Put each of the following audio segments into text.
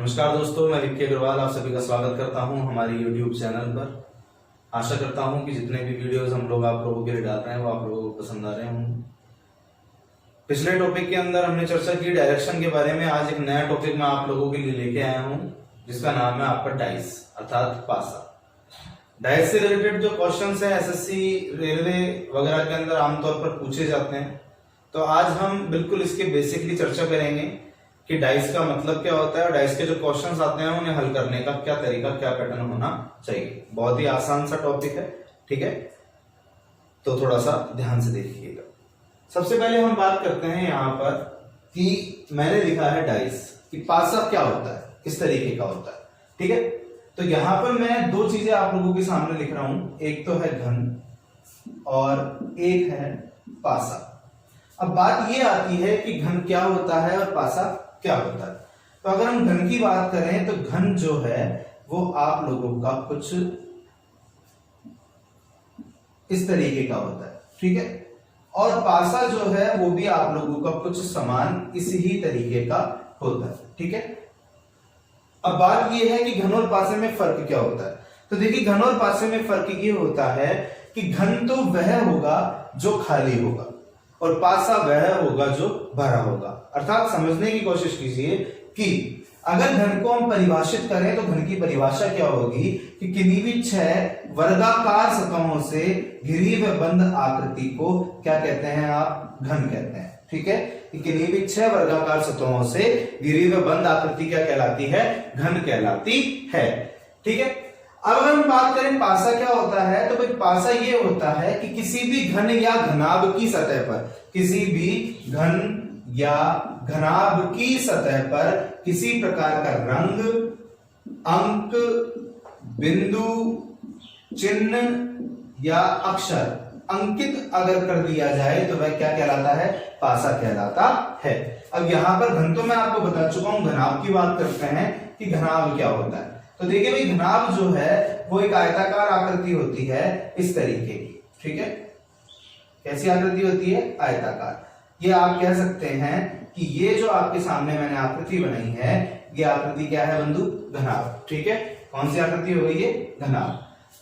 नमस्कार दोस्तों, मैं विक्की अग्रवाल आप सभी का स्वागत करता हूं हमारी YouTube चैनल पर। आशा करता हूं कि जितने भी वीडियोस हम लोग आप लोगों के लिए डाल रहे हैं वो आप लोगों को पसंद आ रहे होंगे। पिछले टॉपिक के अंदर हमने चर्चा की डायरेक्शन के बारे में। आज एक नया टॉपिक मैं आप लोगों के लिए लेके आया हूं जिसका नाम है आपका डाइस अर्थात पासा। डाइस से रिलेटेड जो क्वेश्चंस है एसएससी रेलवे वगैरह के अंदर आमतौर पर पूछे जाते हैं, तो आज हम बिल्कुल इसके बेसिकली चर्चा करेंगे कि डाइस का मतलब क्या होता है और डाइस के जो क्वेश्चंस आते हैं उन्हें हल करने का क्या तरीका, क्या पैटर्न होना चाहिए। बहुत ही आसान सा टॉपिक है, ठीक है, तो थोड़ा सा ध्यान से देखिएगा। सबसे पहले हम बात करते हैं यहाँ पर कि मैंने लिखा है डाइस कि पासा क्या होता है, किस तरीके का होता है, ठीक है। तो यहां पर मैं दो चीजें आप लोगों के सामने लिख रहा हूं, एक तो है घन और एक है पासा। अब बात ये आती है कि घन क्या होता है और पासा क्या होता है। तो अगर हम घन की बात करें तो घन जो है वो आप लोगों का कुछ इस तरीके का होता है, ठीक है, और पासा जो है वो भी आप लोगों का कुछ समान इसी ही तरीके का होता है, ठीक है। अब बात ये है कि घन और पासे में फर्क क्या होता है। तो देखिए, घन और पासे में फर्क ये होता है कि घन तो वह होगा जो खाली होगा और पासा वह होगा जो भरा होगा। अर्थात समझने की कोशिश कीजिए कि अगर घन को हम परिभाषित करें तो घन की परिभाषा क्या होगी कि किन्हीं भी 6 वर्गाकार सतहों से घिरी व बंद आकृति को क्या कहते हैं, आप घन कहते हैं, ठीक है। किन्हीं भी 6 वर्गाकार सतहों से घिरी व बंद आकृति क्या कहलाती है, घन कहलाती है, ठीक है। अब अगर हम बात करें पासा क्या होता है, तो भाई पासा ये होता है कि किसी भी घन या घनाभ की सतह पर, किसी भी घन या घनाभ की सतह पर किसी प्रकार का रंग, अंक, बिंदु, चिन्ह या अक्षर अंकित अगर कर दिया जाए तो वह क्या कहलाता है, पासा कहलाता है। अब यहां पर घन तो मैं आपको बता चुका हूं, घनाभ की बात करते हैं कि घनाभ क्या होता है। तो देखिए भाई, घनाभ जो है वो एक आयताकार आकृति होती है इस तरीके की, ठीक है। कैसी आकृति होती है, आयताकार। ये आप कह सकते हैं कि ये जो आपके सामने मैंने आकृति बनाई है ये आकृति क्या है बंधु, घनाभ, ठीक है। कौन सी आकृति हो गई ये, घनाभ।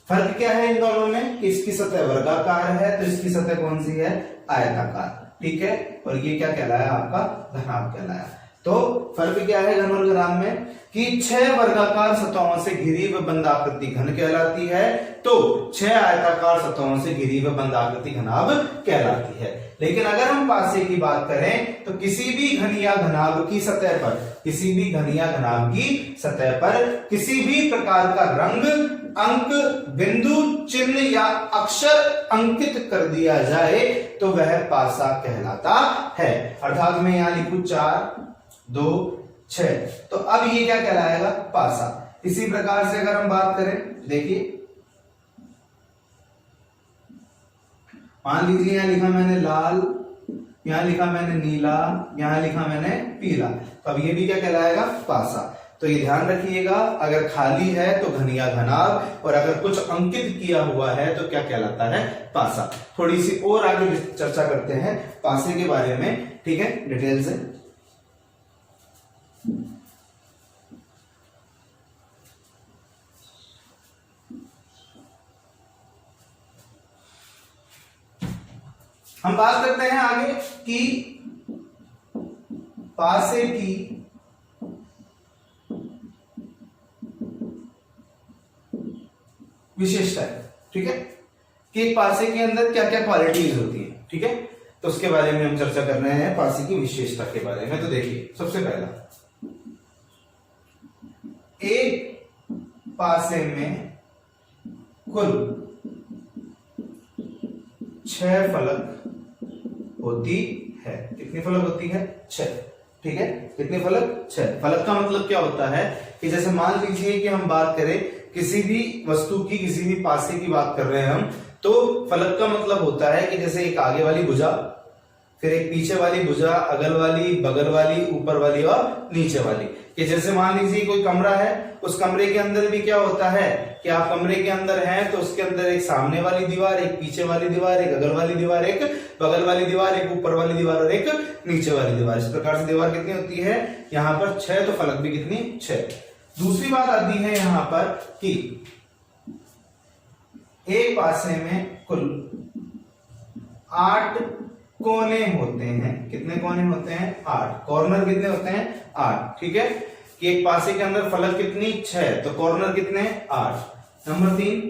फर्क क्या है इन दोनों में, इसकी सतह वर्गाकार है तो इसकी सतह कौन सी है, आयताकार, ठीक है। और ये क्या कहलाया, आपका घनाभ कहलाया। तो फर्क क्या है घन और घनाभ में कि 6 वर्गाकार सतहों से घिरी व बंद आकृति घन कहलाती है, तो 6 आयताकार सतहों से घिरी व बंद आकृति घनाभ कहलाती है। लेकिन अगर हम पासे की बात करें तो किसी भी घन या घनाभ की सतह पर, किसी भी घन या घनाभ की सतह पर किसी भी प्रकार का रंग, अंक, बिंदु, चिन्ह या अक्षर अंकित कर दिया जाए तो वह पासा कहलाता है। अर्थात मैं यहां लिखूं 4, 2, 6, तो अब ये क्या कहलाएगा, पासा। इसी प्रकार से अगर हम बात करें, देखिए मान लीजिए यहां लिखा मैंने लाल, यहां लिखा मैंने नीला, यहां लिखा मैंने पीला, तो अब ये भी क्या कहलाएगा, पासा। तो ये ध्यान रखिएगा, अगर खाली है तो घन या घनाभ और अगर कुछ अंकित किया हुआ है तो क्या कहलाता है, पासा। थोड़ी सी और आगे चर्चा करते हैं पासे के बारे में, ठीक है, डिटेल से। हम बात करते हैं आगे कि पासे की विशेषता है, ठीक है, कि एक पासे के अंदर क्या क्या क्वालिटीज होती है, ठीक है। तो उसके बारे में हम चर्चा कर रहे हैं, पासे की विशेषता के बारे में। तो देखिए, सबसे पहला, एक पासे में कुल 6 फलक होती है। कितनी फलक होती है, 6, ठीक है। कितने फलक, 6। फलक का मतलब क्या होता है कि जैसे मान लीजिए कि हम बात करें किसी भी वस्तु की, किसी भी पासे की बात कर रहे हैं हम, तो फलक का मतलब होता है कि जैसे एक आगे वाली भुजा, फिर एक पीछे वाली भुजा, अगल वाली, बगल वाली, ऊपर वाली और नीचे वाली। कि जैसे मान लीजिए कोई कमरा है, उस कमरे के अंदर भी क्या होता है कि आप कमरे के अंदर हैं तो उसके अंदर एक सामने वाली दीवार, एक पीछे वाली दीवार, एक अगल वाली दीवार, एक बगल वाली दीवार, एक ऊपर वाली दीवार और एक नीचे वाली दीवार। इस प्रकार से दीवार कितनी होती है यहाँ पर 6, तो फलक भी कितनी 6। दूसरी बात आती है यहाँ पर कि एक पासे में कुल 8 कोने होते हैं। कितने कोने होते हैं? 8। कॉर्नर कितने होते हैं? 8। ठीक है, कि एक पासे के अंदर फलक कितनी 6, तो कॉर्नर कितने? 8। नंबर 3,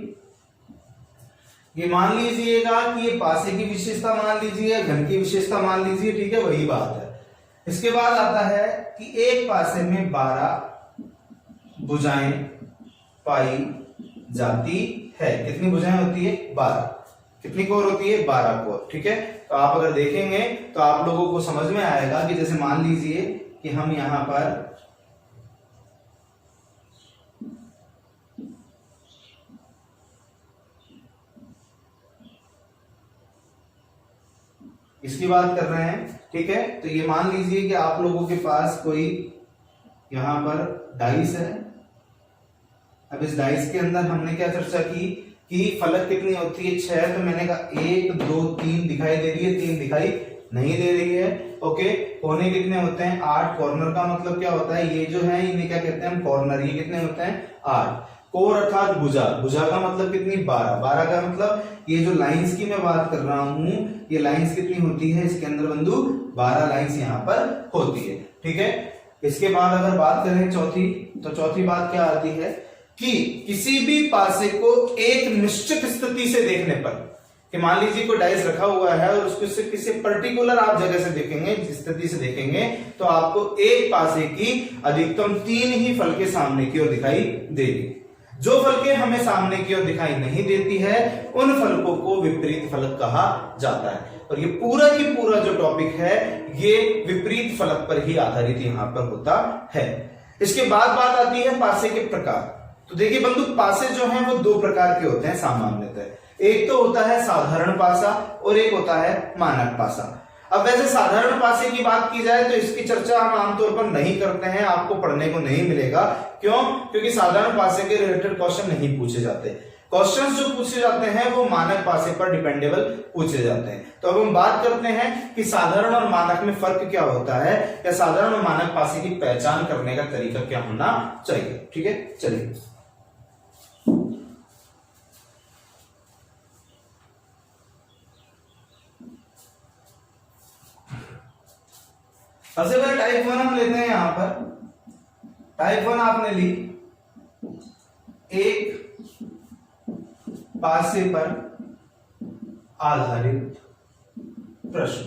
ये मान लीजिएगा कि ये पासे की विशेषता मान लीजिए, घन की विशेषता मान लीजिए। ठीक है, वही बात है। इसके बाद आता है कि एक पासे में 12 भुजाएं पाई जाती है। कितनी भुजाएं होती है? 12। कितनी कोर होती है? 12 कोर। ठीक है, तो आप अगर देखेंगे तो आप लोगों को समझ में आएगा कि जैसे मान लीजिए कि हम यहां पर इसकी बात कर रहे हैं। ठीक है, तो ये मान लीजिए कि आप लोगों के पास कोई यहां पर डाइस है। अब इस डाइस के अंदर हमने क्या चर्चा की कि फलक कितनी होती है? 6। तो मैंने कहा 1 2 3 दिखाई दे रही है, 3 दिखाई नहीं दे रही है। ओके, कोने कितने होते हैं? 8। कॉर्नर का मतलब क्या होता है? ये जो है इन्हें क्या कहते हैं हम? कॉर्नर। ये कितने होते हैं? 8। कोर अर्थात भुजा। भुजा का मतलब कितनी? 12। 12 का मतलब ये जो लाइंस की मैं बात कर रहा हूं, ये लाइंस कितनी होती है इसके अंदर बंधु? 12 लाइंस यहां पर होती है। ठीक है, इसके बाद अगर बात करें चौथी, तो चौथी बात क्या आती है कि किसी भी पासे को एक निश्चित स्थिति से देखने पर, कि मान लीजिए कोई डाइस रखा हुआ है और उसको से किसी पर्टिकुलर आप जगह से देखेंगे, स्थिति से देखेंगे, तो आपको एक पासे की अधिकतम 3 ही फलकें सामने की ओर दिखाई देगी। जो फलकें हमें सामने की ओर दिखाई नहीं देती है उन फलकों को विपरीत फलक कहा जाता है। और ये पूरा की पूरा जो टॉपिक है ये विपरीत फलक पर ही आधारित यहां पर होता है। इसके बाद बात आती है पासे के प्रकार। तो देखिए बंधु, पासे जो हैं वो 2 प्रकार के होते हैं सामान्यतः। एक तो होता है साधारण पासा और एक होता है मानक पासा। अब वैसे साधारण पासे की बात की जाए तो इसकी चर्चा हम आमतौर पर नहीं करते हैं, आपको पढ़ने को नहीं मिलेगा। क्यों? क्योंकि साधारण पासे के रिलेटेड क्वेश्चन नहीं पूछे जाते। क्वेश्चंस जो पूछे जाते हैं वो मानक पासे पर डिपेंडेबल पूछे जाते हैं। तो अब हम बात करते हैं कि साधारण और मानक में फर्क क्या होता है, या साधारण और मानक पासे की पहचान करने का तरीका क्या होना चाहिए। ठीक है, चलिए सबसे पहले टाइप 1 हम लेते हैं। यहां पर टाइप 1 आपने ली, एक पासे पर आधारित प्रश्न।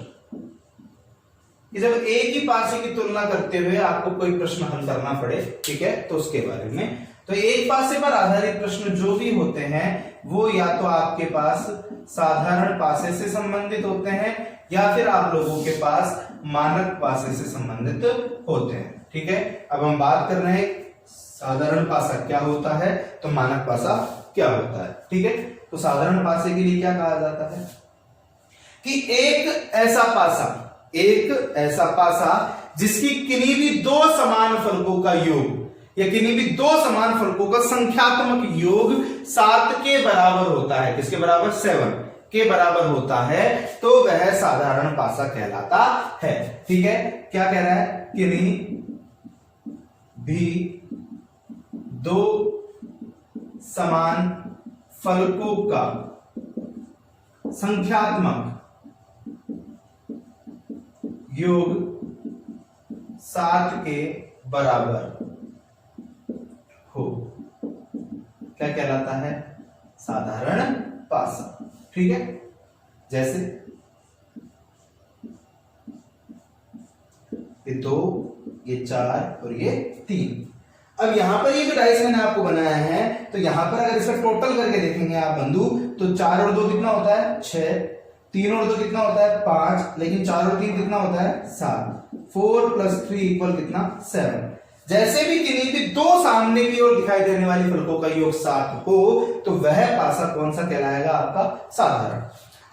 कि जब एक ही पासे की तुलना करते हुए आपको कोई प्रश्न हल करना पड़े, ठीक है, तो उसके बारे में। तो एक पासे पर आधारित प्रश्न जो भी होते हैं वो या तो आपके पास साधारण पासे से संबंधित होते हैं या फिर आप लोगों के पास मानक पासे से संबंधित होते हैं। ठीक है, अब हम बात कर रहे हैं साधारण पासा क्या होता है तो मानक पासा क्या होता है। ठीक है, तो साधारण पासे के लिए क्या कहा जाता है कि एक ऐसा पासा जिसकी किन्हीं भी 2 समान फलकों का योग या किन्हीं भी 2 समान फलकों का संख्यात्मक योग 7 के बराबर होता है। किसके बराबर? 7 के बराबर होता है, तो वह साधारण पासा कहलाता है। ठीक है, क्या कह रहा है? किन्हीं भी 2 समान फलकों का संख्यात्मक योग 7 के बराबर हो, क्या कहलाता है? साधारण पासा। ठीक है, जैसे ये 2, ये 4 और ये 3। अब यहां पर ये जो डाइस मैंने आपको बनाया है, तो यहां पर अगर इसका टोटल करके देखेंगे आप बंधु, तो 4 और 2 कितना होता है? 6। 3 और 2 कितना होता है? 5। लेकिन 4 और 3 कितना होता है? 7। 4 + 3 इक्वल कितना? 7। जैसे भी किन्हीं भी 2 सामने की ओर दिखाई देने वाली फलकों का योग 7 हो, तो वह पासा कौन सा कहलाएगा? आपका साधारण।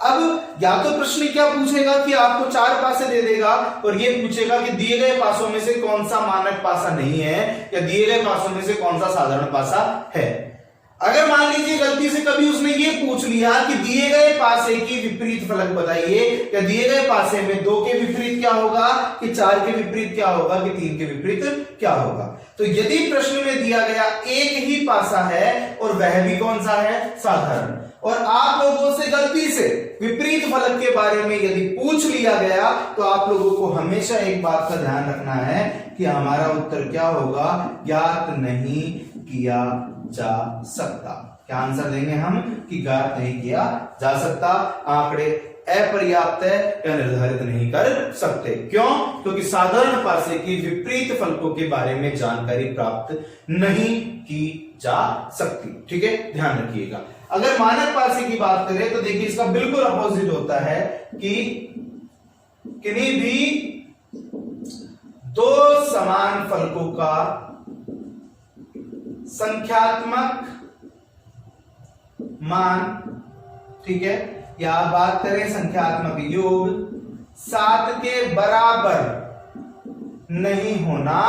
अब या तो प्रश्न क्या पूछेगा कि आपको 4 पासे दे देगा और ये पूछेगा कि दिए गए पासों में से कौन सा मानक पासा नहीं है या दिए गए पासों में से कौन सा साधारण पासा है। अगर मान लीजिए गलती से कभी उसने ये पूछ लिया कि दिए गए पासे की विपरीत फलक बताइए या दिए गए पासे में 2 के विपरीत क्या होगा कि 4 के विपरीत क्या होगा कि 3 के विपरीत क्या होगा, तो यदि प्रश्न में दिया गया एक ही पासा है और वह भी कौन सा है साधारण, और आप लोगों से गलती से विपरीत फलक के बारे में यदि पूछ लिया गया तो आप लोगों को हमेशा एक बात का ध्यान रखना है कि हमारा उत्तर क्या होगा, ज्ञात नहीं किया जा सकता। क्या आंसर देंगे हम कि ज्ञात नहीं किया जा सकता, आंकड़े अपर्याप्त है या निर्धारित नहीं कर सकते। क्यों? क्योंकि साधारण पासे की विपरीत फलकों के बारे में जानकारी प्राप्त नहीं की जा सकती। ठीक है, ध्यान रखिएगा। अगर मानक पासे की बात करें तो देखिए इसका बिल्कुल अपोजिट होता है कि किन्हीं भी 2 समान फलकों का संख्यात्मक मान, ठीक है, या बात करें संख्यात्मक योग 7 के बराबर नहीं होना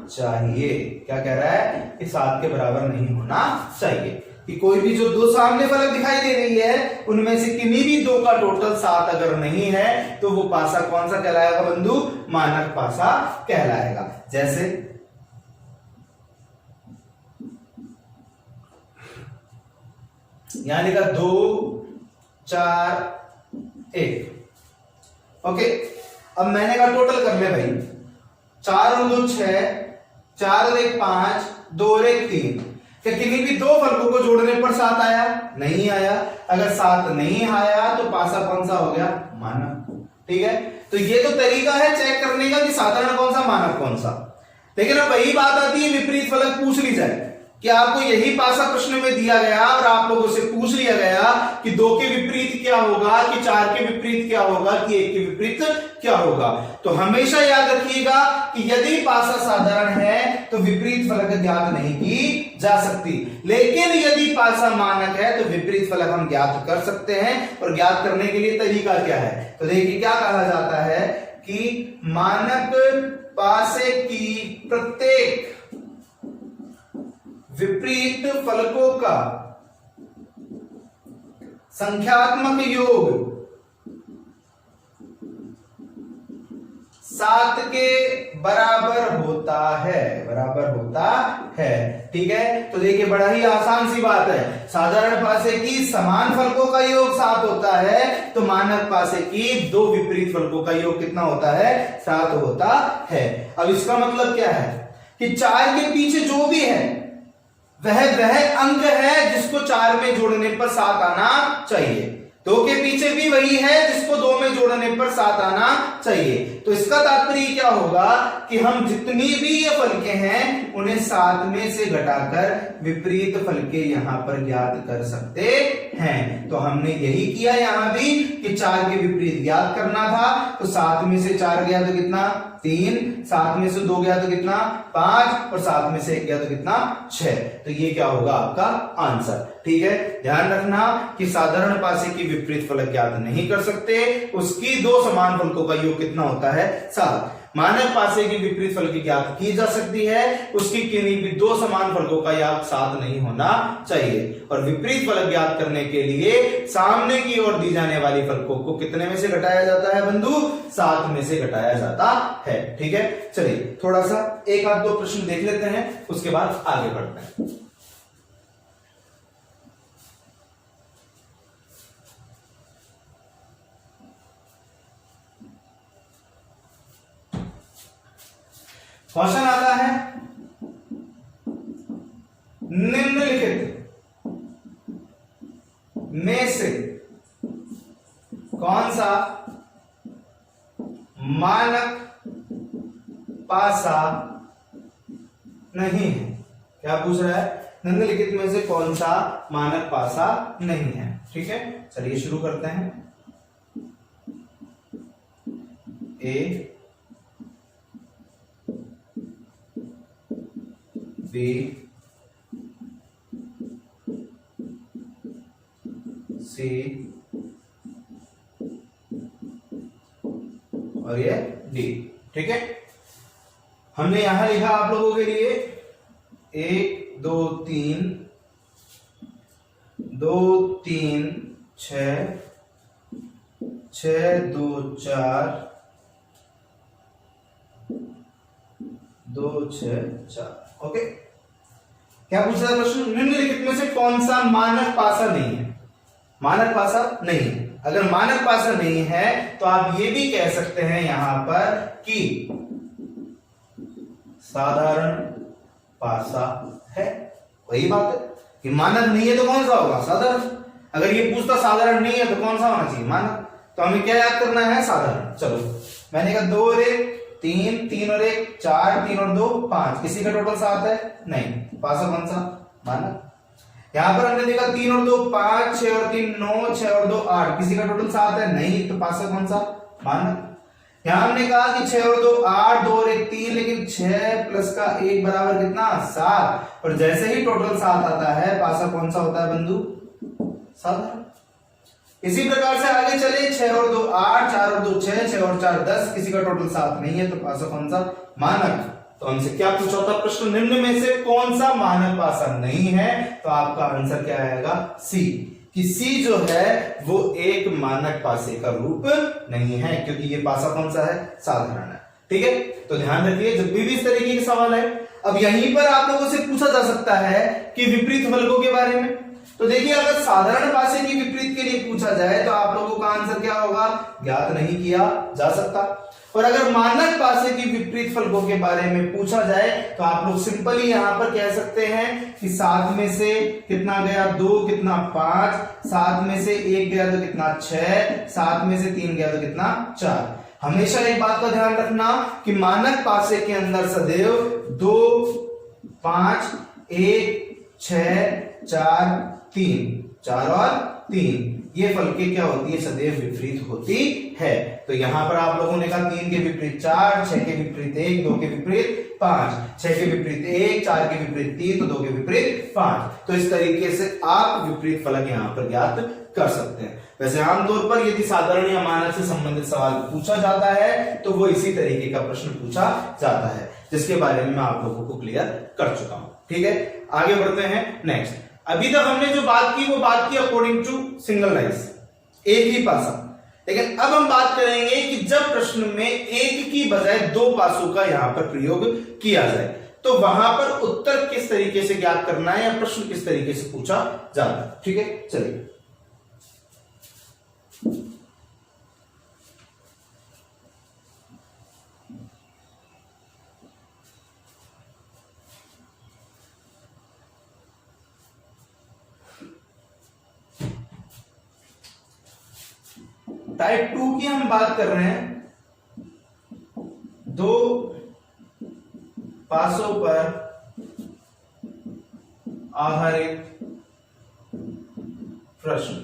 चाहिए। क्या कह रहा है कि 7 के बराबर नहीं होना चाहिए, कि कोई भी जो 2 सामने फलक दिखाई दे रही है उनमें से किन्हीं भी 2 का टोटल 7 अगर नहीं है तो वो पासा कौन सा कहलाएगा बंधु, मानक पासा कहलाएगा। जैसे यहां लिखा 2 4 1। ओके, अब मैंने कहा टोटल कर ले भाई, 4 और 2 6, 4 और 1 5, 2 और 1 3। क्या किन्हीं भी 2 फलकों को जोड़ने पर 7 आया? नहीं आया। अगर 7 नहीं आया तो पासा कौन सा हो गया, मानक। ठीक है, तो ये तो तरीका है चेक करने का कि साधारण कौन सा मानक कौन सा। लेकिन अब वही बात आती है विपरीत फलक पूछ ली जाए कि आपको यही पासा प्रश्न में दिया गया और आप लोगों से पूछ लिया गया कि 2 के विपरीत क्या होगा, कि 4 के विपरीत क्या होगा, कि 1 के विपरीत क्या होगा। तो हमेशा याद रखिएगा कि यदि पासा साधारण है तो विपरीत फलक ज्ञात नहीं की जा सकती, लेकिन यदि पासा मानक है तो विपरीत फलक हम ज्ञात कर सकते हैं। और ज्ञात करने के लिए तरीका क्या है, तो देखिए क्या कहा जाता है कि मानक पासे की प्रत्येक विपरीत फलकों का संख्यात्मक योग 7 के बराबर होता है। ठीक है, तो देखिए बड़ा ही आसान सी बात है, साधारण पासे की समान फलकों का योग 7 होता है तो मानक पासे की 2 विपरीत फलकों का योग कितना होता है, 7 होता है। अब इसका मतलब क्या है कि 4 के पीछे जो भी है वह अंक है जिसको 4 में जोड़ने पर 7 आना चाहिए। 2 के पीछे भी वही है जिसको 2 में जोड़ने पर 7 आना चाहिए। तो इसका तात्पर्य क्या होगा कि हम जितनी भी ये फलके हैं उन्हें 7 में से घटाकर विपरीत फलके यहां पर ज्ञात कर सकते हैं। तो हमने यही किया यहां भी कि 4 के विपरीत ज्ञात करना था, तो 7 में से 4 गया तो कितना 3, 7 में से 2 गया तो कितना 5 और 7 में से 1 गया तो कितना 6। तो ये क्या होगा आपका आंसर। ठीक है, ध्यान रखना कि साधारण पासे की विपरीत फलक ज्ञात नहीं कर सकते, उसकी 2 समान फलकों का योग कितना होता है 7। मानक पासे की विपरीत फलक ज्ञात की जा सकती है, उसकी किन्हीं भी 2 समान फलकों का योग 7 नहीं होना चाहिए। और विपरीत फलक ज्ञात करने के लिए सामने की ओर दी जाने वाली फलकों को कितने में से घटाया जाता है बंधु, 7 में से घटाया जाता है। ठीक है, चलिए थोड़ा सा 1 आध 2 प्रश्न देख लेते हैं, उसके बाद आगे बढ़ते हैं। क्वेश्चन आता है, निम्नलिखित में से कौन सा मानक पासा नहीं है। क्या पूछ रहा है, निम्नलिखित में से कौन सा मानक पासा नहीं है। ठीक है, चलिए शुरू करते हैं। ए बी सी ठीक है, हमने यहां लिखा आप लोगों के लिए 1 2 3 2 3 6 6 2 4 2 6 4। ओके, क्या पूछा था प्रश्न? निम्नलिखित में से कौन सा मानक पासा नहीं है? मानक पासा नहीं है। अगर मानक पासा नहीं है तो आप ये भी कह सकते हैं यहां पर कि साधारण पासा है। वही बात है कि मानक नहीं है तो कौन सा होगा? साधारण। अगर ये पूछता साधारण नहीं है तो कौन सा होना चाहिए? मानक। तो हमें क्या याद करना है? साधारण। चलो, मैंने कहा 2 और 1 3, 3 और 1 4, 3 और 2 5, किसी का टोटल 7 है? नहीं। पासा कौन सा? मानक। यहां पर हमने देखा 3 और 2 5, 6 और 3 9, 6 और 2 8, किसी का टोटल 7 है? नहीं। तो पासा कौन सा? मानक। यहां हमने कहा कि 6 और 2 8, 2 और 1 3, लेकिन 6 प्लस का 1 बराबर कितना? 7। और जैसे ही टोटल 7 आता है, पासा कौन सा होता है बंधु? साधारण। इसी प्रकार से आगे चले, 6 और 2 8, 4 और 2 6, 6 और 4 10, किसी का टोटल 7 नहीं है, तो पासा कौन सा? मानक। तो हमसे क्या पूछा था प्रश्न? निम्न में से कौन सा मानक पासा नहीं है? तो आपका आंसर क्या आएगा? सी। कि सी जो है वो एक मानक पासे का रूप नहीं है, क्योंकि ये पासा कौन सा है? साधारण है। ठीक है, तो ध्यान रखिए जब भी इस तरीके के सवाल है। अब यहीं पर आप लोगों से पूछा जा सकता है कि विपरीत फलकों के बारे में। तो देखिए, अगर साधारण पासे की विपरीत के लिए पूछा जाए तो आप लोगों का आंसर क्या होगा? ज्ञात नहीं किया जा सकता। और अगर मानक पासे की विपरीत फलकों के बारे में पूछा जाए तो आप लोग सिंपली यहां पर कह सकते हैं कि 7 में से कितना गया? 2, कितना? 5, 7 में से 1 गया तो कितना? 6, 7 में से 3 गया तो कितना? 4। हमेशा एक बात का ध्यान रखना कि मानक पासे के अंदर सदैव 2 5 1 6 4 3, 4 और 3 ये फलके क्या होती है? सदैव विपरीत होती है। तो यहां पर आप लोगों ने कहा 3 के विपरीत 4, 6 के विपरीत 1, 2 के विपरीत 5, 6 के विपरीत 1, 4 के विपरीत 3, तो 2 के विपरीत 5। तो इस तरीके से आप विपरीत फलक यहां पर ज्ञात कर सकते हैं। वैसे आमतौर पर यदि साधारण या मानक से संबंधित सवाल पूछा जाता है तो वो इसी तरीके का प्रश्न पूछा जाता है, जिसके बारे में मैं आप लोगों को क्लियर कर चुका हूं। ठीक है, आगे बढ़ते हैं। नेक्स्ट, अभी तक हमने जो बात की वो बात की अकॉर्डिंग टू सिंगल लाइन्स, एक ही पासा। लेकिन अब हम बात करेंगे कि जब प्रश्न में एक की बजाय 2 पासों का यहां पर प्रयोग किया जाए तो वहां पर उत्तर किस तरीके से ज्ञात करना है या प्रश्न किस तरीके से पूछा जाता है। ठीक है, चलिए। टाइप 2 की हम बात कर रहे हैं। 2 पासों पर आधारित प्रश्न,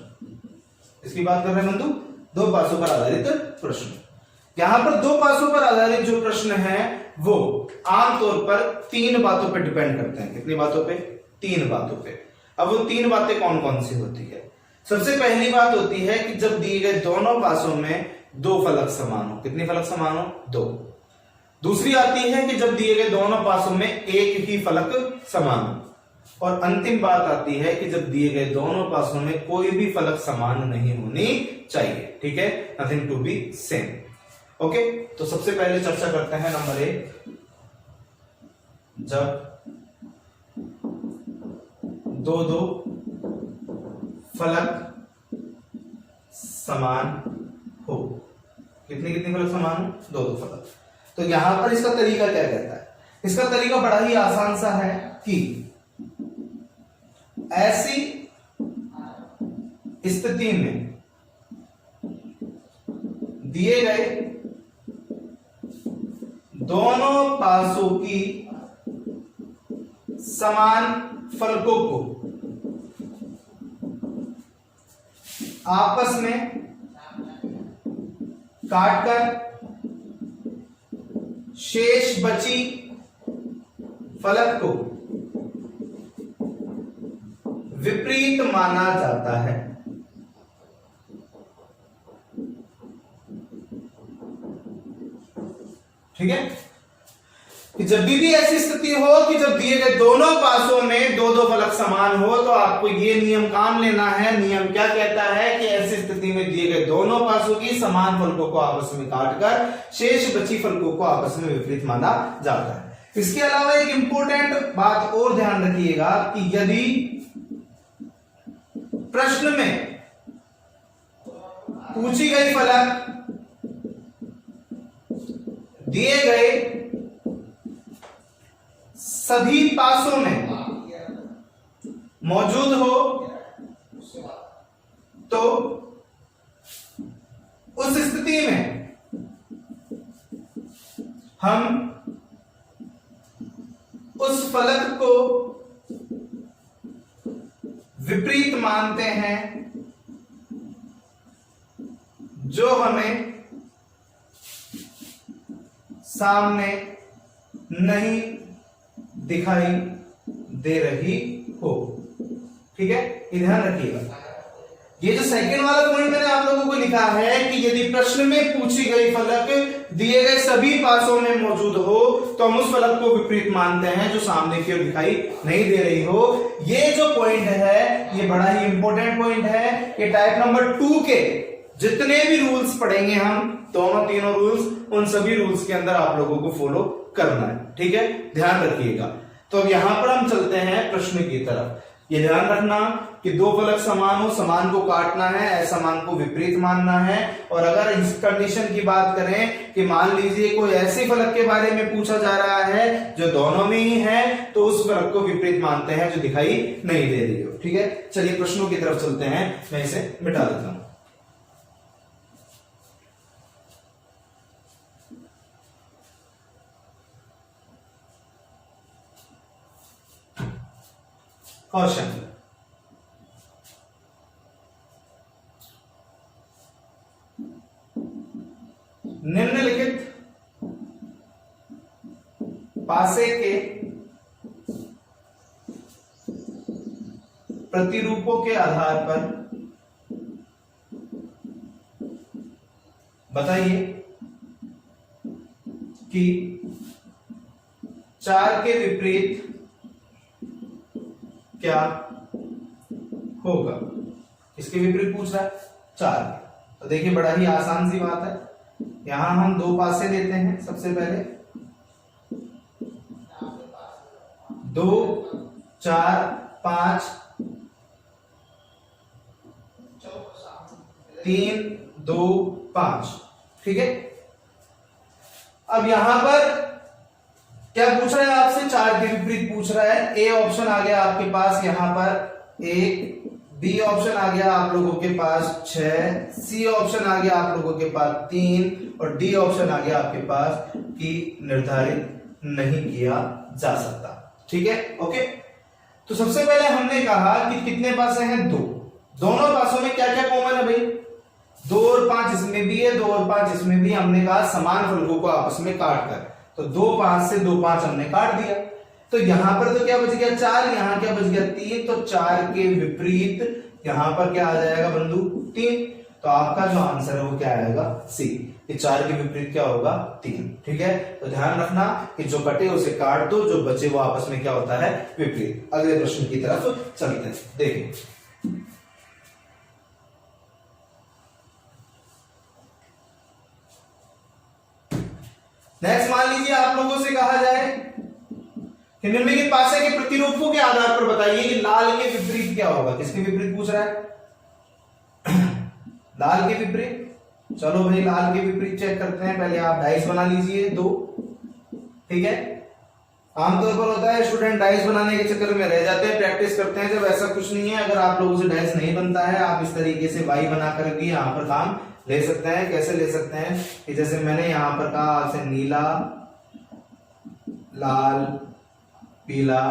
इसकी बात कर रहे हैं बंधु। 2 पासों पर आधारित प्रश्न। यहां पर 2 पासों पर आधारित जो प्रश्न है वो आमतौर पर 3 बातों पर डिपेंड करते हैं। कितनी बातों पे? 3 बातों पे। अब वो 3 बातें कौन कौन सी होती है? सबसे पहली बात होती है कि जब दिए गए दोनों पासों में 2 फलक समान हो। कितने फलक समान हो? 2। दूसरी आती है कि जब दिए गए दोनों पासों में एक ही फलक समान हो। और अंतिम बात आती है कि जब दिए गए दोनों पासों में कोई भी फलक समान नहीं होनी चाहिए। ठीक है, nothing to be same. Okay, तो सबसे पहले चर्चा करते हैं नंबर 1। जब 2 फलक समान हो। कितने फलक समान हो? 2 फलक। तो यहां पर इसका तरीका क्या कहता है? इसका तरीका बड़ा ही आसान सा है कि ऐसी स्थिति में दिए गए दोनों पासों की समान फलकों को आपस में काटकर शेष बची फलक को विपरीत माना जाता है। ठीक है, कि जब भी ऐसी स्थिति हो कि जब दिए गए दोनों पासों में दो दो फलक समान हो तो आपको ये नियम काम लेना है। नियम क्या कहता है कि ऐसी स्थिति में दिए गए दोनों पासों की समान फलकों को आपस में काटकर शेष बची फलकों को आपस में विपरीत माना जाता है। इसके अलावा एक इंपॉर्टेंट बात और ध्यान रखिएगा कि यदि प्रश्न में पूछी गई फलक दिए गए सभी पासों में मौजूद हो तो उस स्थिति में हम उस फलक को विपरीत मानते हैं जो हमें सामने नहीं दिखाई दे रही हो। ठीक है, ये ध्यान रखिएगा। ये जो सेकंड वाला पॉइंट मैंने आप लोगों को लिखा है कि यदि प्रश्न में पूछी गई फलक दिए गए सभी पासों में मौजूद हो तो हम उस फलक को विपरीत मानते हैं जो सामने की ओर दिखाई नहीं दे रही हो। ये जो पॉइंट है ये बड़ा ही इंपॉर्टेंट पॉइंट है। ये टाइप नंबर 2 के जितने भी रूल्स पढ़ेंगे हम दोनों तीनों रूल्स, उन सभी रूल्स के अंदर आप लोगों को फॉलो करना है। ठीक है, ध्यान रखिएगा। तो अब यहां पर हम चलते हैं प्रश्न की तरफ। ये ध्यान रखना कि दो फलक समान हो, समान को काटना है, असमान को विपरीत मानना है। और अगर इस कंडीशन की बात करें कि मान लीजिए कोई ऐसे फलक के बारे में पूछा जा रहा है जो दोनों में ही है तो उस फलक को विपरीत मानते हैं जो दिखाई नहीं दे रही हो। ठीक है, चलिए प्रश्नों की तरफ चलते हैं। मैं इसे मिटा देता हूं। क्वेश्चन, निम्नलिखित पासे के प्रतिरूपों के आधार पर बताइए कि 4 के विपरीत क्या होगा। इसके विपरीत पूछ रहा है 4। तो देखिए बड़ा ही आसान सी बात है। यहां हम दो पासे लेते हैं। सबसे पहले 2 4 5 3 2 5। ठीक है, अब यहां पर क्या पूछ रहा है आपसे? 4 के विपरीत पूछ रहा है। ए ऑप्शन आ गया आपके पास यहां पर 1, बी ऑप्शन आ गया आप लोगों के पास 6, सी ऑप्शन आ गया आप लोगों के पास 3 और डी ऑप्शन आ गया आपके पास कि निर्धारित नहीं किया जा सकता। ठीक है, ओके। तो सबसे पहले हमने कहा कि कितने पासे हैं? 2। दोनों पासों में क्या क्या कॉमन है भाई? 2 और 5 इसमें भी है, 2 और 5 इसमें भी। हमने कहा समान फलकों को आपस में काट कर, तो 2 5 से 2 5 हमने काट दिया। तो यहां पर तो क्या बच गया? 4। यहां क्या बच गया? 3। तो 4 के विपरीत यहां पर क्या आ जाएगा बंधु? 3। तो आपका जो आंसर है वो क्या आएगा? सी। ये 4 के विपरीत क्या होगा? 3। ठीक है, तो ध्यान रखना कि जो कटे उसे काट दो, जो बचे वो आपस में क्या होता है? विपरीत। अगले प्रश्न की तरफ चलते हैं। देखिए नेक्स्ट, मान लीजिए आप लोगों से कहा जाए कि निम्नलिखित पासे के प्रतिरूपों के आधार पर बताइए कि लाल के विपरीत क्या होगा। किसके विपरीत पूछ रहा है? लाल के विपरीत। चलो भाई लाल के विपरीत चेक करते हैं। पहले आप डाइस बना लीजिए 2। ठीक है, आमतौर पर होता है स्टूडेंट डाइस बनाने के चक्कर में रह जाते हैं, प्रैक्टिस करते हैं जब। ऐसा कुछ नहीं है। अगर आप लोगों से डाइस नहीं बनता है, आप इस तरीके से वाई बना कर भी यहाँ पर काम ले सकते हैं। कैसे ले सकते हैं कि जैसे मैंने यहां पर कहा आपसे नीला, लाल, पीला,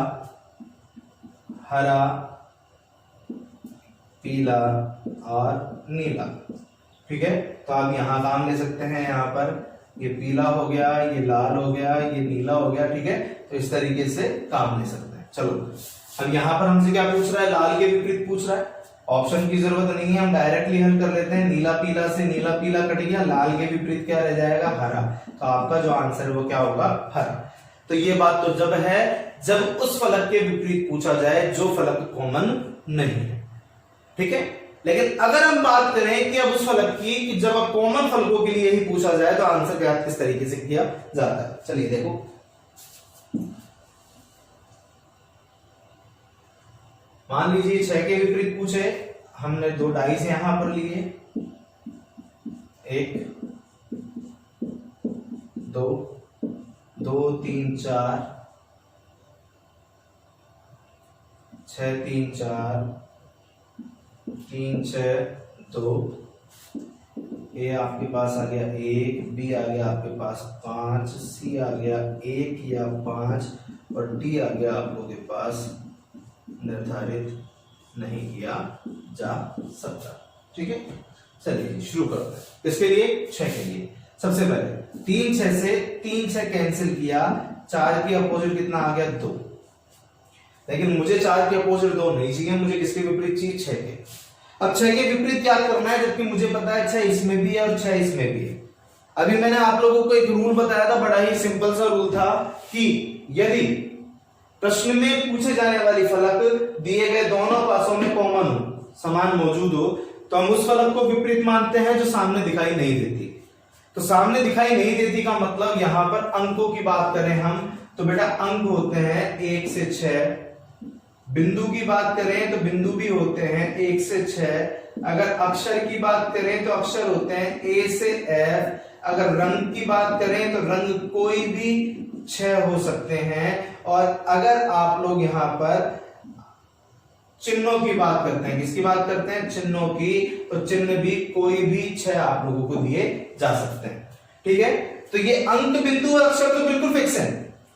हरा, पीला और नीला। ठीक है, तो आप यहां काम ले सकते हैं। यहां पर ये पीला हो गया, ये लाल हो गया, ये नीला हो गया। ठीक है, तो इस तरीके से काम ले सकते हैं। चलो अब यहां पर हमसे क्या पूछ रहा है? लाल के विपरीत पूछ रहा है। ऑप्शन की जरूरत नहीं है, हम डायरेक्टली हल कर लेते हैं। नीला पीला से नीला पीला कट गया, लाल के विपरीत क्या रह जाएगा, हरा। तो आपका जो आंसर है वो क्या होगा, हरा। तो ये बात तो जब है जब उस फलक के विपरीत पूछा जाए जो फलक कॉमन नहीं है, ठीक है। लेकिन अगर हम बात करें कि अब उस फलक की कि जब कॉमन फलकों के लिए ही पूछा जाए तो आंसर क्या किस तरीके से किया जाता है, चलिए देखो। मान लीजिए 6 के विपरीत पूछे, हमने 2 डाइस यहां पर लिए, 1 2 2 3 4 6 3 4 3 6 2, ए आपके पास आ गया 1, बी आ गया आपके पास 5, सी आ गया 1 या 5 और डी आ गया आप लोगों के पास निर्धारित नहीं किया जा सकता, ठीक है। चलिए शुरू करते हैं। इसके लिए 6 के लिए सबसे पहले 3 6 से 3 6 कैंसिल किया, 4 की अपोजिट कितना आ गया 2, लेकिन मुझे 4 के अपोजिट 2 नहीं चाहिए, मुझे किसके विपरीत चाहिए, 6 के। अब 6 के विपरीत क्या करना है, जबकि मुझे पता है 6 इसमें भी है और 6 इसमें भी है। अभी मैंने आप लोगों को एक रूल बताया था, बड़ा ही सिंपल सा रूल था कि यदि प्रश्न में पूछे जाने वाली फलक दिए गए दोनों पासों में कॉमन हो, समान मौजूद हो, तो हम उस फलक को विपरीत मानते हैं जो सामने दिखाई नहीं देती। तो सामने दिखाई नहीं देती का मतलब यहां पर अंकों की बात करें हम तो बेटा अंक होते हैं 1 से 6, बिंदु की बात करें तो बिंदु भी होते हैं 1 से 6, अगर अक्षर की बात करें तो अक्षर होते हैं A से F, अगर रंग की बात करें तो रंग कोई भी 6 हो सकते हैं, और अगर आप लोग यहां पर चिन्हों की बात करते हैं, किसकी बात करते हैं, चिन्हों की, तो चिन्ह भी कोई भी 6 आप लोगों को दिए जा सकते हैं, ठीक है। तो ये अंक बिंदु और अक्षर तो बिल्कुल फिक्स है,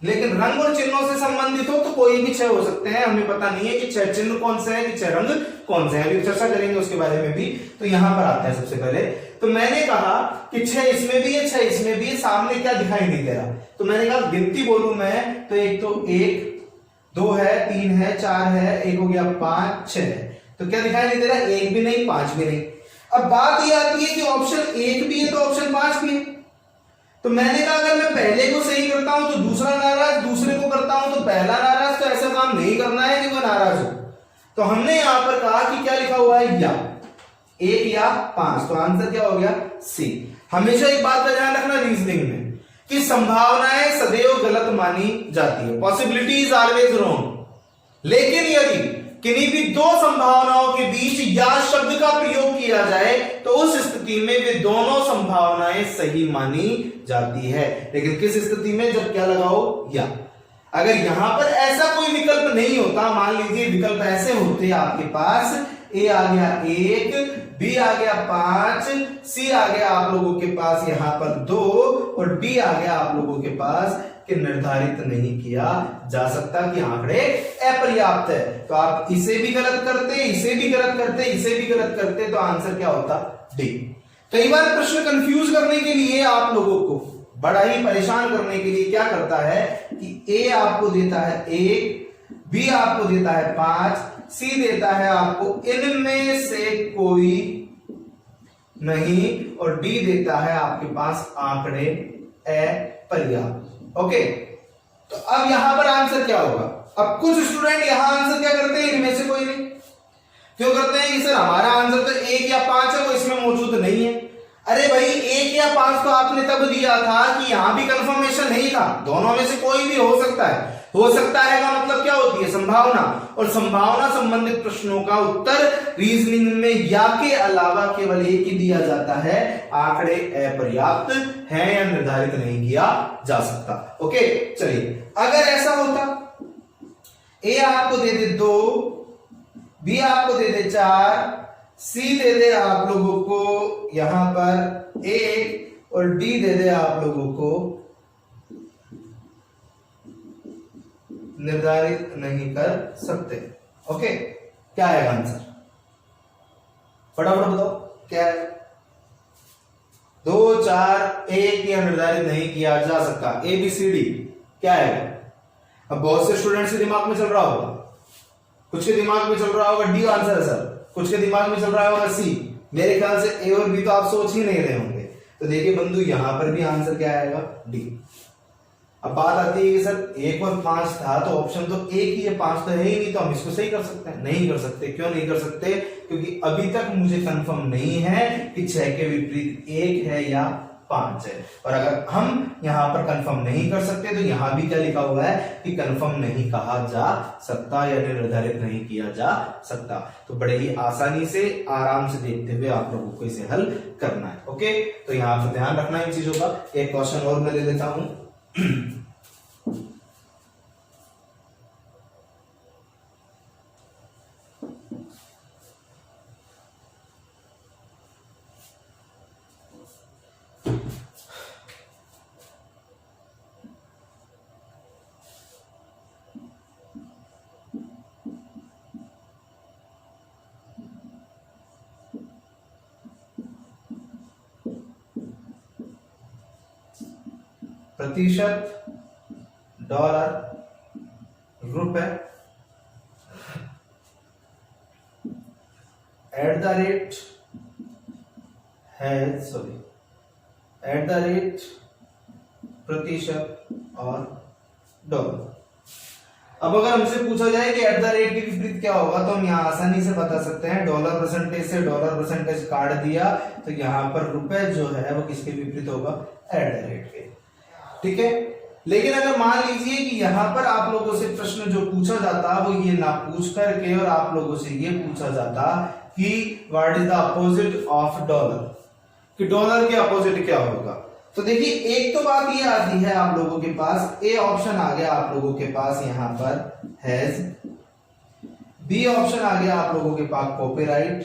लेकिन रंग और चिन्हों से संबंधित हो तो कोई भी 6 हो सकते हैं। हमें पता नहीं है कि 6 चिन्ह कौन से हैं कि 6 रंग कौन से हैं, अभी चर्चा करेंगे उसके बारे में भी। तो यहां पर आता है सबसे पहले, तो मैंने कहा कि 6 इसमें भी है 6 इसमें भी है, सामने क्या दिखाई नहीं दे रहा, तो मैंने कहा गिनती बोलूं मैं तो एक तो 1 2 है 3 है 4 है, 1 हो गया 5 6 है, तो क्या दिखाई नहीं दे रहा, 1 भी नहीं 5 भी नहीं। अब बात यह आती है कि ऑप्शन 1 भी है तो ऑप्शन 5 भी है, तो मैंने कहा अगर मैं पहले को सही करता हूं तो दूसरा नाराज, दूसरे को करता हूं तो पहला नाराज, तो ऐसा काम नहीं करना है कि वो नाराज हो। तो हमने यहां पर कहा कि क्या लिखा हुआ है, या 1 या 5, तो आंसर क्या हो गया, सी। हमेशा एक बात का ध्यान रखना रीजनिंग में कि संभावनाएं सदैव गलत मानी जाती है, पॉसिबिलिटी इज ऑलवेज रॉन्ग, लेकिन यदि किन्हीं भी 2 संभावनाओं के बीच या शब्द का प्रयोग किया जाए तो उस स्थिति में वे दोनों संभावनाएं सही मानी जाती है। लेकिन किस स्थिति में, जब क्या लगाओ, या। अगर यहां पर ऐसा कोई विकल्प नहीं होता, मान लीजिए विकल्प ऐसे होते आपके पास, ए आ गया 1, बी आ गया 5, सी आ गया आप लोगों के पास यहां पर 2 और डी आ गया आप लोगों के पास कि निर्धारित नहीं किया जा सकता, कि आंकड़े अपर्याप्त है, तो आप इसे भी गलत करते, इसे भी गलत करते, इसे भी गलत करते, तो आंसर क्या होता, डी। कई बार प्रश्न कंफ्यूज करने के लिए, आप लोगों को बड़ा ही परेशान करने के लिए क्या करता है कि ए आपको देता है 1, बी आपको देता है 5, सी देता है आपको इनमें से कोई नहीं, और डी देता है आपके पास आंकड़े अपर्याप्त। ओके, तो अब यहां पर आंसर क्या होगा। अब कुछ स्टूडेंट यहां आंसर क्या करते हैं, इनमें से कोई नहीं। क्यों करते हैं कि सर हमारा आंसर तो 1 या 5 है, वो इसमें मौजूद नहीं है। अरे भाई 1 या 5 तो आपने तब दिया था कि यहां भी कंफर्मेशन नहीं था, दोनों में से कोई भी हो सकता है। हो सकता है का मतलब क्या होती है, संभावना, और संभावना संबंधित प्रश्नों का उत्तर रीजनिंग में या के अलावा केवल एक ही दिया जाता है, आंकड़े अपर्याप्त हैं या निर्धारित नहीं किया जा सकता। ओके, चलिए अगर ऐसा होता, ए आपको दे दे 2, बी आपको दे दे 4, सी दे दे आप लोगों को यहां पर 1 और डी दे दे आप लोगों को निर्धारित नहीं कर सकते। ओके, क्या है आंसर, फटाफट बताओ क्या है। 2 4 1 या निर्धारित नहीं किया जा सकता, ABCD क्या है। अब बहुत से स्टूडेंट्स के दिमाग में चल रहा होगा, कुछ के दिमाग में चल रहा होगा डी आंसर है सर, कुछ के दिमाग में चल रहा होगा सी, मेरे ख्याल से ए और बी तो आप सोच ही नहीं रहे होंगे। तो देखिए बंधु यहां पर भी आंसर क्या आएगा, डी। अब बात आती है कि सर 1 और 5 था तो ऑप्शन तो एक ही है, 5 तो है ही नहीं, तो हम इसको सही कर सकते हैं? नहीं कर सकते। क्यों नहीं कर सकते? क्योंकि अभी तक मुझे कंफर्म नहीं है कि 6 के विपरीत 1 है या 5 है। और अगर हम यहां पर कंफर्म नहीं कर सकते तो यहां भी क्या लिखा हुआ है कि कंफर्म नहीं कहा जा सकता या निर्धारित नहीं किया जा सकता। तो बड़े ही आसानी से आराम से देखते हुए आप लोगों को इसे हल करना है। ओके, तो यहां पर ध्यान रखना इन चीजों का। एक क्वेश्चन और मैं ले लेता हूं। प्रतिशत, डॉलर, रुपए, एट द रेट प्रतिशत और डॉलर। अब अगर हमसे पूछा जाए कि एट द रेट के विपरीत क्या होगा तो हम यहां आसानी से बता सकते हैं। डॉलर परसेंटेज से डॉलर परसेंटेज काट दिया तो यहां पर रुपए जो है वो किसके विपरीत होगा, एट द रेट के। ठीक है, लेकिन अगर मान लीजिए कि यहां पर आप लोगों से प्रश्न जो पूछा जाता वो ये ना पूछ करके और आप लोगों से ये पूछा जाता कि what is the opposite of dollar, कि डॉलर के अपोजिट क्या होगा। तो देखिए एक तो बात ये आती है आप लोगों के पास, ए ऑप्शन आ गया आप लोगों के पास यहां पर हैज, बी ऑप्शन आ गया आप लोगों के पास कॉपीराइट,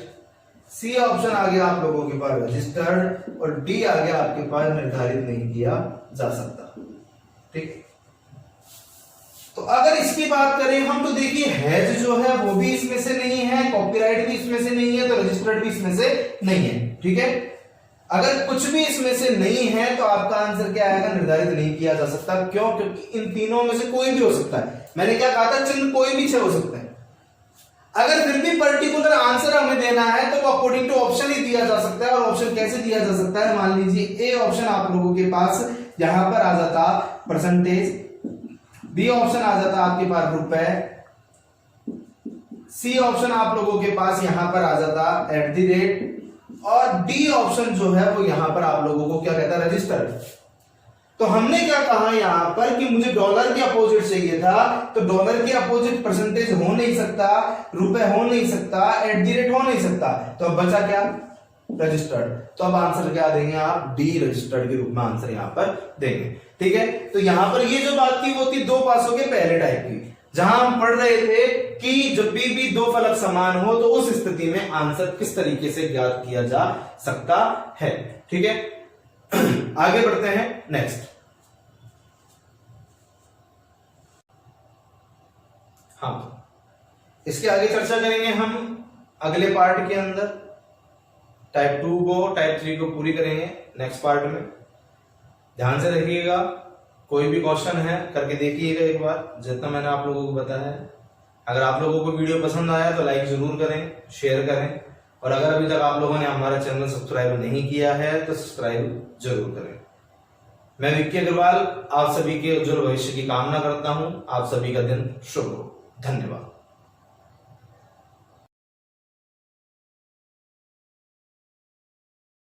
सी ऑप्शन आ गया आप लोगों के पास रजिस्टर्ड और डी आ गया आपके पास निर्धारित नहीं किया जा सकता। ठीक, तो अगर इसकी बात करें हम तो देखिए हैज जो है वो भी इसमें से नहीं है, कॉपीराइट भी इसमें से नहीं है, तो रजिस्टर्ड भी इसमें से नहीं है। ठीक है, अगर कुछ भी इसमें से नहीं है तो आपका आंसर क्या आएगा, निर्धारित नहीं किया जा सकता। क्यों? क्योंकि इन तीनों में से कोई भी हो सकता है। मैंने क्या कहा था, चिन्ह कोई भी 6 हो सकते हैं। अगर फिर भी पर्टिकुलर आंसर हमें देना है तो वो अकॉर्डिंग टू ऑप्शन ही दिया जा सकता है। और ऑप्शन कैसे दिया जा सकता है, मान लीजिए ए ऑप्शन आप लोगों के पास यहां पर आ जाता परसेंटेज, बी ऑप्शन आ जाता आपके पास रुपए, सी ऑप्शन आप लोगों के पास यहां पर आ जाता एट द रेट और डी ऑप्शन जो है वो यहां पर आप लोगों को क्या कहता है, रजिस्टर्ड। तो हमने क्या कहा यहां पर कि मुझे डॉलर के अपोजिट चाहिए था, तो डॉलर के अपोजिट परसेंटेज हो नहीं सकता, रुपए हो नहीं सकता, एट द रेट हो नहीं सकता, तो अब बचा क्या, रजिस्टर्ड। तो अब आंसर क्या देंगे आप, डी रजिस्टर्ड के रूप में आंसर यहां पर देंगे। ठीक है, तो यहां पर ये जो बात थी वो थी 2 पासों के पहले टाइप की, जहां हम पढ़ रहे थे कि जब भी 2 फलक समान हो तो उस स्थिति में आंसर किस तरीके से ज्ञात किया जा सकता है। ठीक है, आगे बढ़ते हैं नेक्स्ट। हाँ, इसके आगे चर्चा करेंगे हम अगले पार्ट के अंदर। टाइप 2 को, टाइप 3 को पूरी करेंगे नेक्स्ट पार्ट में। ध्यान से रखिएगा, कोई भी क्वेश्चन है करके देखिएगा एक बार, जितना मैंने आप लोगों को बताया है। अगर आप लोगों को वीडियो पसंद आया तो लाइक जरूर करें, शेयर करें, और अगर अभी तक आप लोगों ने हमारा चैनल सब्सक्राइब नहीं किया है तो सब्सक्राइब जरूर करें। मैं विक्की अग्रवाल आप सभी के उज्जवल भविष्य की कामना करता हूं। आप सभी का दिन शुभ हो। धन्यवाद।